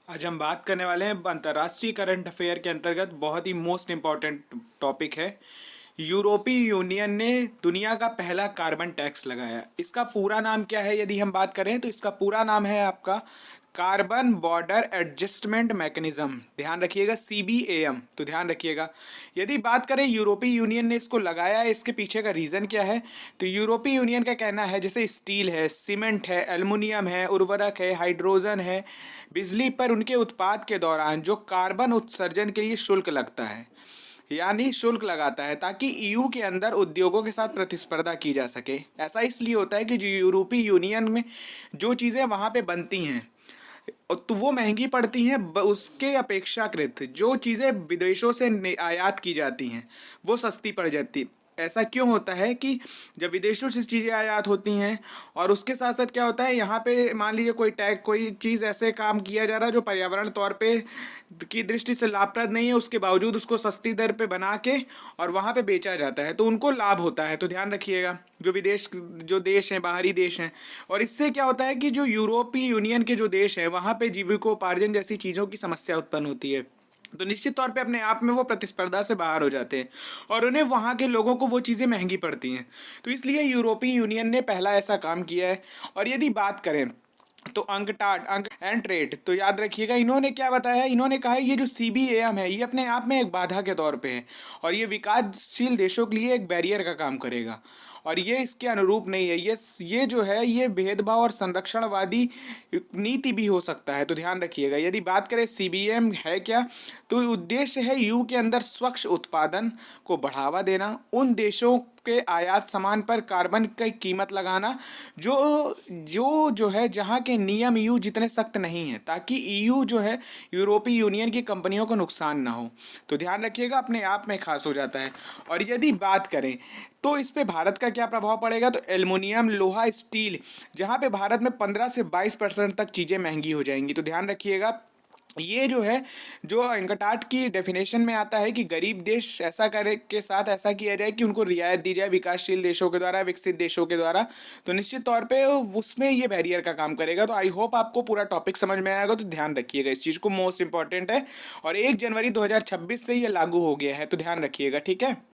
आज हम बात करने वाले हैं अंतर्राष्ट्रीय करंट अफेयर के अंतर्गत बहुत ही मोस्ट इम्पॉर्टेंट टॉपिक है। यूरोपीय यूनियन ने दुनिया का पहला कार्बन टैक्स लगाया। इसका पूरा नाम क्या है यदि हम बात करें तो इसका पूरा नाम है आपका कार्बन बॉर्डर एडजस्टमेंट मैकेनिज्म। ध्यान रखिएगा, CBAM। तो ध्यान रखिएगा, यदि बात करें यूरोपीय यूनियन ने इसको लगाया है, इसके पीछे का रीज़न क्या है। तो यूरोपीय यूनियन का कहना है जैसे स्टील है, सीमेंट है, एल्युमिनियम है, उर्वरक है, हाइड्रोजन है, बिजली पर उनके उत्पाद के दौरान जो कार्बन उत्सर्जन के लिए शुल्क लगता है, यानी शुल्क लगाता है ताकि EU के अंदर उद्योगों के साथ प्रतिस्पर्धा की जा सके। ऐसा इसलिए होता है कि जो यूरोपीय यूनियन में जो चीज़ें वहाँ पे बनती हैं तो वो महंगी पड़ती हैं, उसके अपेक्षाकृत जो चीज़ें विदेशों से आयात की जाती हैं वो सस्ती पड़ जाती। ऐसा क्यों होता है कि जब विदेशों से चीज़ें आयात होती हैं और उसके साथ साथ क्या होता है, यहाँ पे मान लीजिए कोई टैग कोई चीज़ ऐसे काम किया जा रहा है जो पर्यावरण तौर पे की दृष्टि से लाभप्रद नहीं है, उसके बावजूद उसको सस्ती दर पे बना के और वहाँ पे बेचा जाता है तो उनको लाभ होता है। तो ध्यान रखिएगा, जो देश हैं, बाहरी देश हैं, और इससे क्या होता है कि जो यूरोपीय यूनियन के जो देश हैं वहाँ पे जीविकोपार्जन जैसी चीज़ों की समस्या उत्पन्न होती है। तो निश्चित तौर पे अपने आप में वो प्रतिस्पर्धा से बाहर हो जाते हैं और उन्हें वहाँ के लोगों को वो चीज़ें महंगी पड़ती हैं। तो इसलिए यूरोपीय यूनियन ने पहला ऐसा काम किया है। और यदि बात करें तो अंक एंड ट्रेड, तो याद रखिएगा इन्होंने क्या बताया है, इन्होंने कहा है ये जो CBAM है ये अपने आप में एक बाधा के तौर पे है और ये विकासशील देशों के लिए एक बैरियर का काम करेगा और ये इसके अनुरूप नहीं है। ये जो है ये भेदभाव और संरक्षणवादी नीति भी हो सकता है। तो ध्यान रखिएगा, यदि बात करें CBAM है क्या, तो उद्देश्य है EU के अंदर स्वच्छ उत्पादन को बढ़ावा देना, उन देशों के आयात सामान पर कार्बन की कीमत लगाना जो है जहाँ के नियम EU जितने सख्त नहीं है, ताकि EU जो है यूरोपीय यूनियन की कंपनियों को नुकसान ना हो। तो ध्यान रखिएगा, अपने आप में खास हो जाता है। और यदि बात करें तो इस पे भारत का क्या प्रभाव पड़ेगा, तो एल्युमिनियम, लोहा, स्टील, जहाँ पे भारत में 15 से 22% तक चीज़ें महंगी हो जाएंगी। तो ध्यान रखिएगा, ये जो है जो अंकटाट की डेफिनेशन में आता है कि गरीब देश ऐसा करे के साथ ऐसा किया जाए कि उनको रियायत दी जाए विकासशील देशों के द्वारा, विकसित देशों के द्वारा। तो निश्चित तौर पे उसमें ये बैरियर का काम करेगा। तो आई होप आपको पूरा टॉपिक समझ में आएगा। तो ध्यान रखिएगा, इस चीज़ को मोस्ट इंपॉर्टेंट है और 1 जनवरी 2026 से ये लागू हो गया है। तो ध्यान रखिएगा, ठीक है।